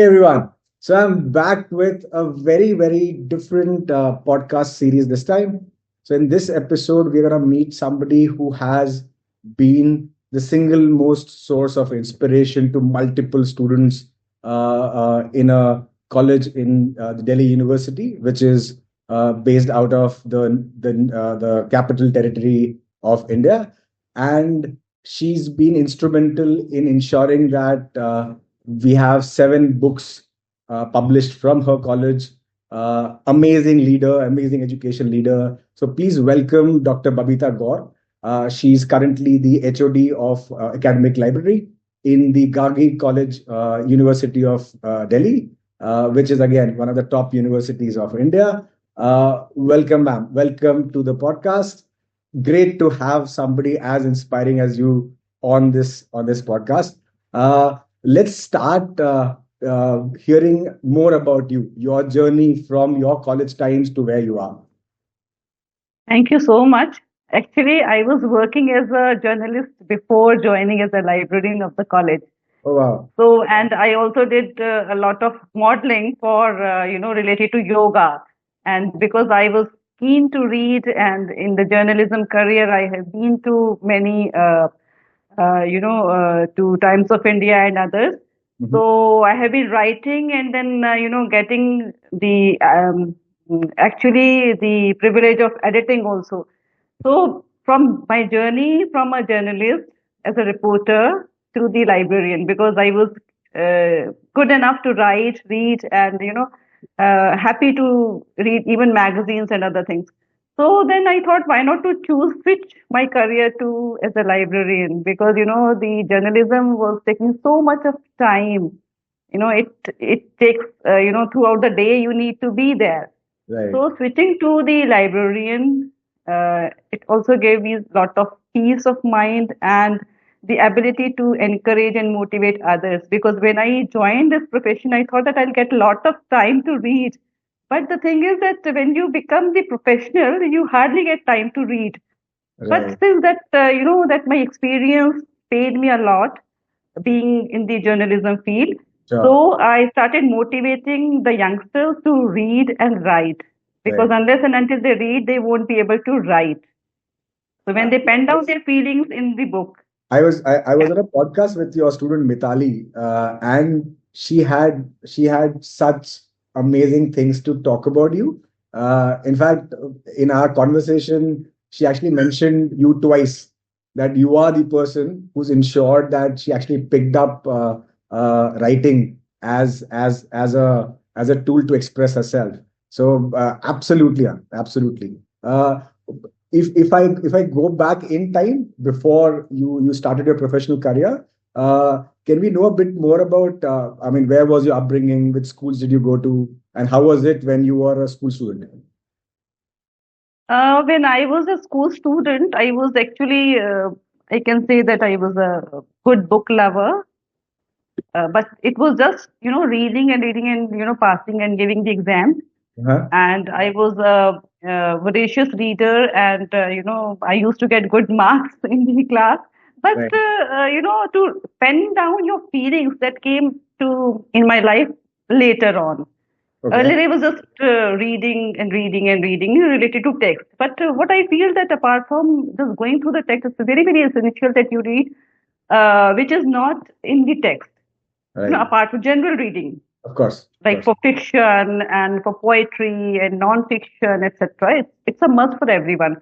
Hey everyone. So I'm back with a very different podcast series this time. So in this episode, we're going to meet somebody who has been the single most source of inspiration to multiple students in a college in the Delhi University, which is based out of the capital territory of India. And she's been instrumental in ensuring that we have 7 books published from her college. Amazing leader, amazing education leader. So please welcome Dr. Babita Gaur. She's currently the HOD of Academic Library in the Gargi College, University of Delhi, which is again one of the top universities of India. Welcome, ma'am. Welcome to the podcast. Great to have somebody as inspiring as you on this podcast. Let's start hearing more about you, your journey from your college times to where you are. Thank you so much. Actually, I was working as a journalist before joining as a librarian of the college. Oh, wow. So, and I also did a lot of modeling for, related to yoga. And because I was keen to read, and in the journalism career, I have been to many, to Times of India and others. Mhm. So I have been writing and then, getting the actually the privilege of editing also. So from my journey from a journalist as a reporter to the librarian, because I was good enough to write, read, and happy to read even magazines and other things. So then I thought, why not to choose switch my career to as a librarian, because the journalism was taking so much of time. It takes throughout the day you need to be there. Right. So switching to the librarian, it also gave me a lot of peace of mind and the ability to encourage and motivate others. Because when I joined this profession, I thought that I'll get a lot of time to read. But the thing is that when you become the professional, you hardly get time to read. But Right. still, that that my experience paid me a lot being in the journalism field. Sure. So I started motivating the youngsters to read and write, because Right. unless and until they read, they won't be able to write. So when Uh, they pen down their feelings in the book. I was on a podcast with your student Mitali, and she had such amazing things to talk about you. In fact, in our conversation, she actually mentioned you twice, that you are the person who's ensured that she actually picked up writing as a tool to express herself. So absolutely, absolutely. If I go back in time before you started your professional career, can we know a bit more about? I mean, where was your upbringing? Which schools did you go to, and how was it when you were a school student? When I was a school student, I was actually, I can say that I was a good book lover. But it was just, reading and, passing and giving the exam. Uh-huh. And I was a voracious reader, and I used to get good marks in the class. But Right. to pen down your feelings, that came to in my life later on. Okay. Earlier, I was just reading and reading and reading related to text. But what I feel that apart from just going through the text, it's very essential that you read, which is not in the text. Right. Apart from general reading, Of course. Of like course. for fiction and for poetry and non-fiction, etc. It's a must for everyone,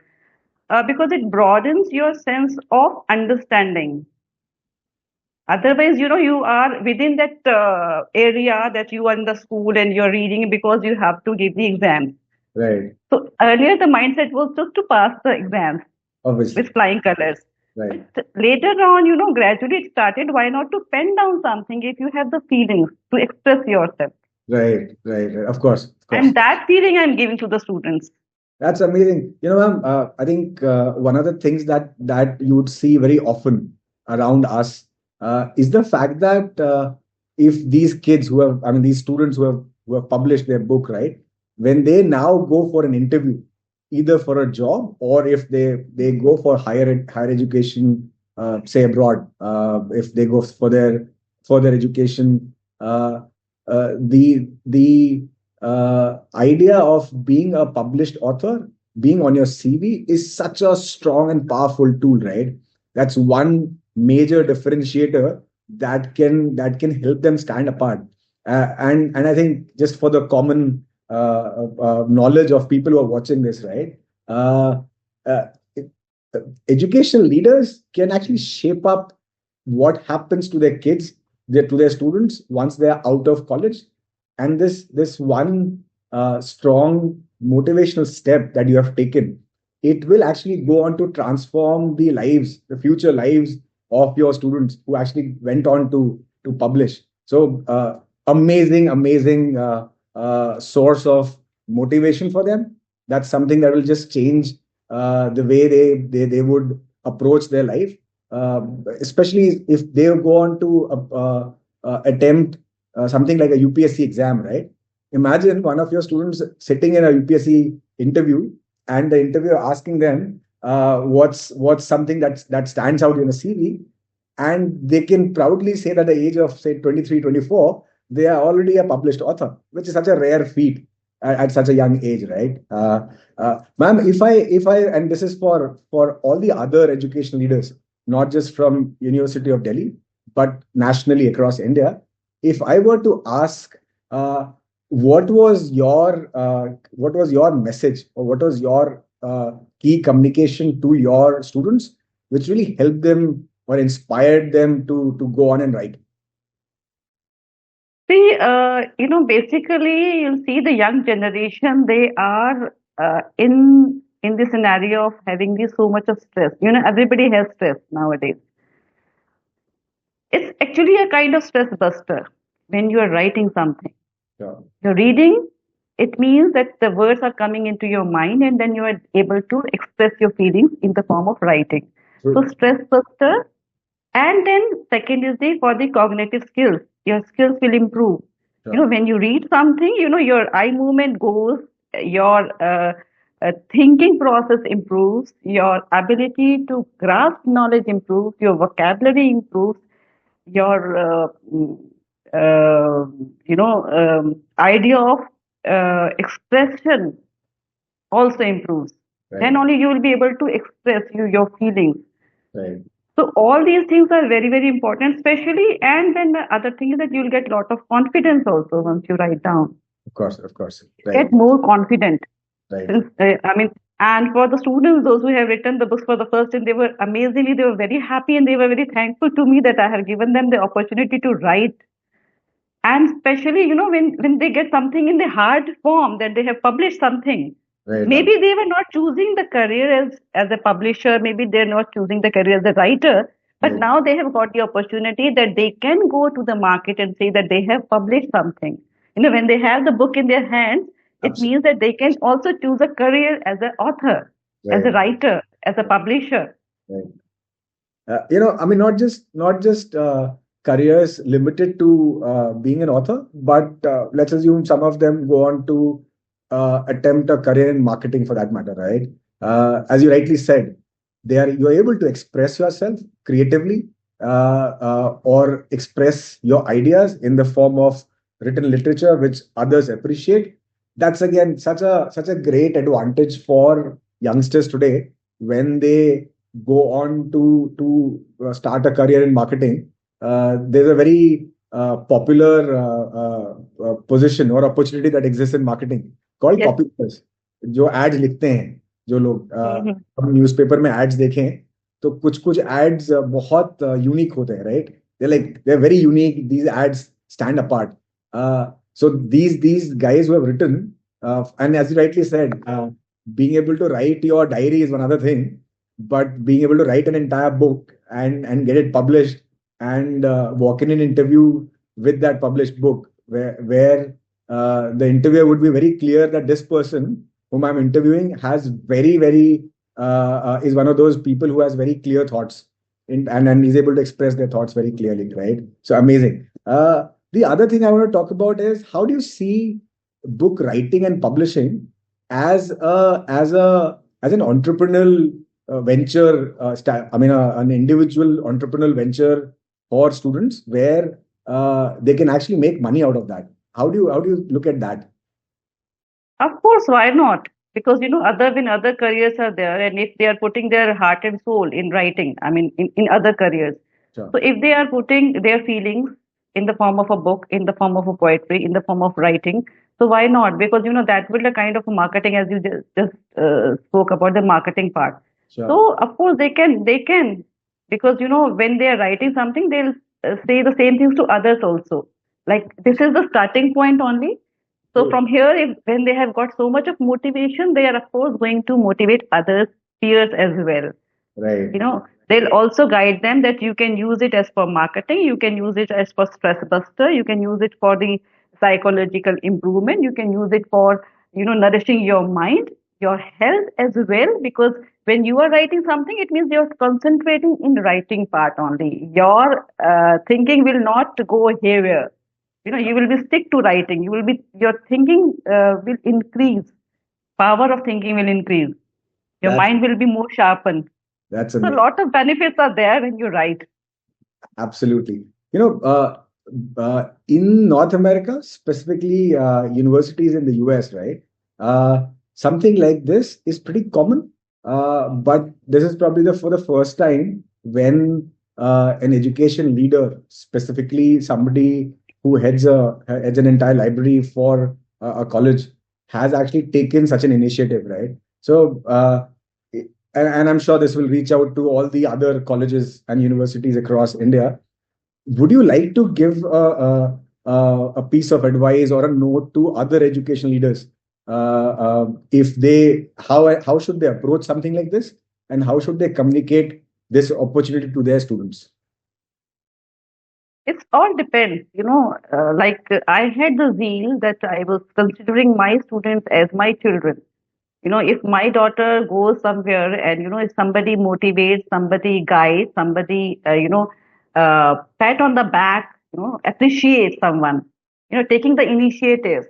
because it broadens your sense of understanding. Otherwise, you are within that area that you are in the school and you're reading because you have to give the exams. Right. So earlier, the mindset was just to pass the exams Obviously. with flying colors. Right. But later on, gradually it started. Why not to pen down something if you have the feelings to express yourself? Right. Right. Right. Of course. Of course. And that feeling I'm giving to the students. That's amazing. Ma'am, I think one of the things that you would see very often around us is the fact that if these kids who have, I mean, these students who have published their book, right, when they now go for an interview, either for a job or if they go for higher education, say abroad, if they go for their education, the idea of being a published author, being on your CV, is such a strong and powerful tool, right? That's one major differentiator that can help them stand apart. And I think, just for the common knowledge of people who are watching this, right? Uh, uh, it- Educational leaders can actually shape up what happens to their kids, to their students, once they are out of college. And this one strong motivational step that you have taken, it will actually go on to transform the future lives of your students who actually went on to publish. So amazing source of motivation for them. That's something that will just change the way they would approach their life, especially if they go on to attempt something like a UPSC exam, right? Imagine one of your students sitting in a UPSC interview, and the interviewer asking them, what's something that stands out in a CV, and they can proudly say that at the age of, say, 23, 24, they are already a published author, which is such a rare feat at such a young age, right? Ma'am, if I and this is for all the other educational leaders, not just from University of Delhi, but nationally across India, if I were to ask, uh, what was your message, or what was your key communication to your students, which really helped them or inspired them to go on and write? See, basically, you'll see the young generation. They are in the scenario of having this so much of stress. Everybody has stress nowadays. It's actually a kind of stress buster when you are writing something. Yeah. You're reading. It means that the words are coming into your mind, and then you are able to express your feelings in the form of writing. So, True. stress buster. And then second is for the cognitive skills. Your skills will improve. Yeah. When you read something, your eye movement goes, your thinking process improves, your ability to grasp knowledge improves, your vocabulary improves, your idea of expression also improves. Then Right. only you will be able to express your feelings. Right. So all these things are very, very important, especially, and then the other thing is that you'll get a lot of confidence also once you write down. Of course. Of course. Right. Get more confident. Right. Since and for the students, those who have written the books for the first time, they were very happy, and they were very thankful to me that I have given them the opportunity to write. And especially, when they get something in the hard form, that they have published something. Right. Maybe they were not choosing the career as a publisher, maybe they're not choosing the career as a writer, but Right. now they have got the opportunity that they can go to the market and say that they have published something. When they have the book in their hands, it Absolutely. means that they can also choose a career as an author, as a Right. writer, as a publisher. Right. I mean, not just careers limited to being an author, but let's assume some of them go on to attempt a career in marketing, for that matter, right? As you rightly said, you're able to express yourself creatively, or express your ideas in the form of written literature, which others appreciate. That's again such a great advantage for youngsters today when they go on to start a career in marketing. There's a very popular position or opportunity that exists in marketing called Yes. copywriters, जो ads लिखते हैं, जो लोग Mhm. हम newspaper में ads देखें, तो कुछ कुछ एड्स बहुत यूनिक होते हैं, right? They're very unique. These ads stand apart. So these guys who have written, and as you rightly said, being able to write your diary is one other thing, but being able to write an entire book and get it published, and walk in an interview with that published book, where the interviewer would be very clear that this person whom I'm interviewing has very is one of those people who has very clear thoughts, and is able to express their thoughts very clearly, right? So amazing. The other thing I want to talk about is, how do you see book writing and publishing as an entrepreneurial venture? An individual entrepreneurial venture for students, where they can actually make money out of that. How do you look at that? Of course, why not? Because other careers are there, and if they are putting their heart and soul in writing, I mean, in other careers. Sure. So if they are putting their feelings in the form of a book, in the form of a poetry, in the form of writing, so why not? Because that will be a kind of marketing, as you just spoke about the marketing part. Sure. So of course they can, because when they are writing something, they'll say the same things to others also. Like this is the starting point only. So True. from here, if when they have got so much of motivation, they are of course going to motivate others, peers as well. Right. They'll also guide them that you can use it as for marketing, you can use it as for stress buster, you can use it for the psychological improvement, you can use it for nourishing your mind, your health as well. Because when you are writing something, it means you're concentrating in writing part only. Your thinking will not go haywire. You will be stick to writing. Your thinking will increase. Power of thinking will increase. Your That's mind will be more sharpened. that's So a amazing. lot of benefits are there when you write. Absolutely. In North America, specifically universities in the US, right? Something like this is pretty common. But this is probably for the first time when an education leader, specifically somebody who heads an entire library for a college, has actually taken such an initiative, right? So, and I'm sure this will reach out to all the other colleges and universities across India. Would you like to give a piece of advice or a note to other education leaders, if they how should they approach something like this, and how should they communicate this opportunity to their students? It's all depends, I had the zeal that I was considering my students as my children. If my daughter goes somewhere and, if somebody motivates, somebody guides, somebody, pat on the back, appreciates someone, taking the initiative.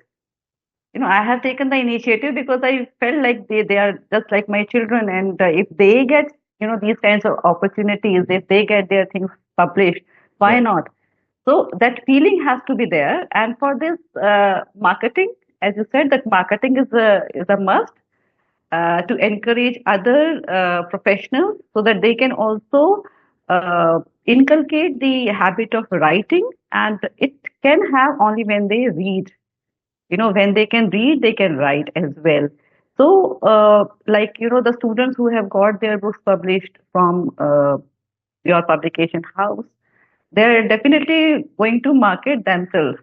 I have taken the initiative because I felt like they are just like my children. And if they get, these kinds of opportunities, if they get their things published, why Right. not? So that feeling has to be there. And for this marketing, as you said, that marketing is a must to encourage other professionals so that they can also inculcate the habit of writing. And it can have only when they read. When they can read, they can write as well. So, the students who have got their books published from your publication house, they're definitely going to market themselves.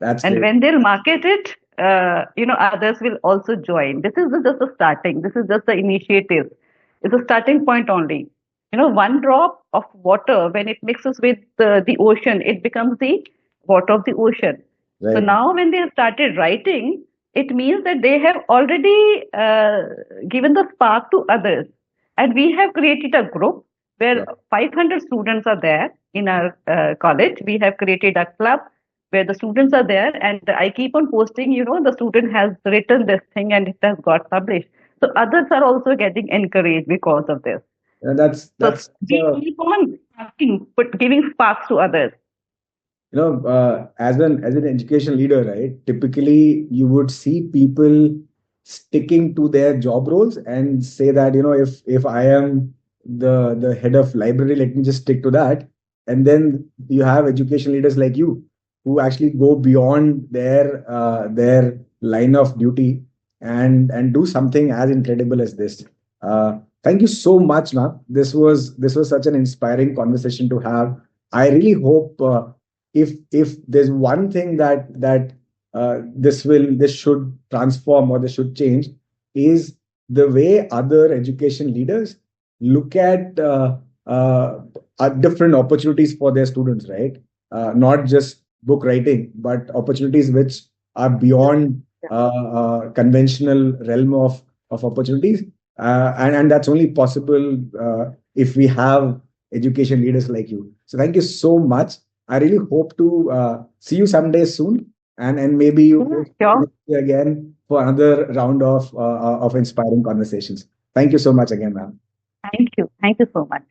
That's And great. when they'll market it, others will also join. This is just the starting. This is just the initiative. It's a starting point only. One drop of water, when it mixes with the ocean, it becomes the water of the ocean. So Right. now, when they have started writing, it means that they have already given the spark to others. And we have created a group where Sure. 500 students are there in our college. We have created a club where the students are there, and I keep on posting, the student has written this thing and it has got published. So others are also getting encouraged because of this. And that's So that's we keep on asking, but giving sparks to others. as an education leader, right? Typically, you would see people sticking to their job roles and say that, if I am the head of library, let me just stick to that. And then you have education leaders like you who actually go beyond their line of duty and do something as incredible as this. Thank you so much, ma'am. This was such an inspiring conversation to have. I really hope, if there's one thing that this should transform, or this should change, is the way other education leaders look at different opportunities for their students, right? Not just book writing, but opportunities which are beyond conventional realm of opportunities, and that's only possible if we have education leaders like you. So thank you so much. I really hope to see you someday soon, and maybe you Yeah, host sure. me again for another round of inspiring conversations. Thank you so much again, ma'am. Thank you. Thank you so much.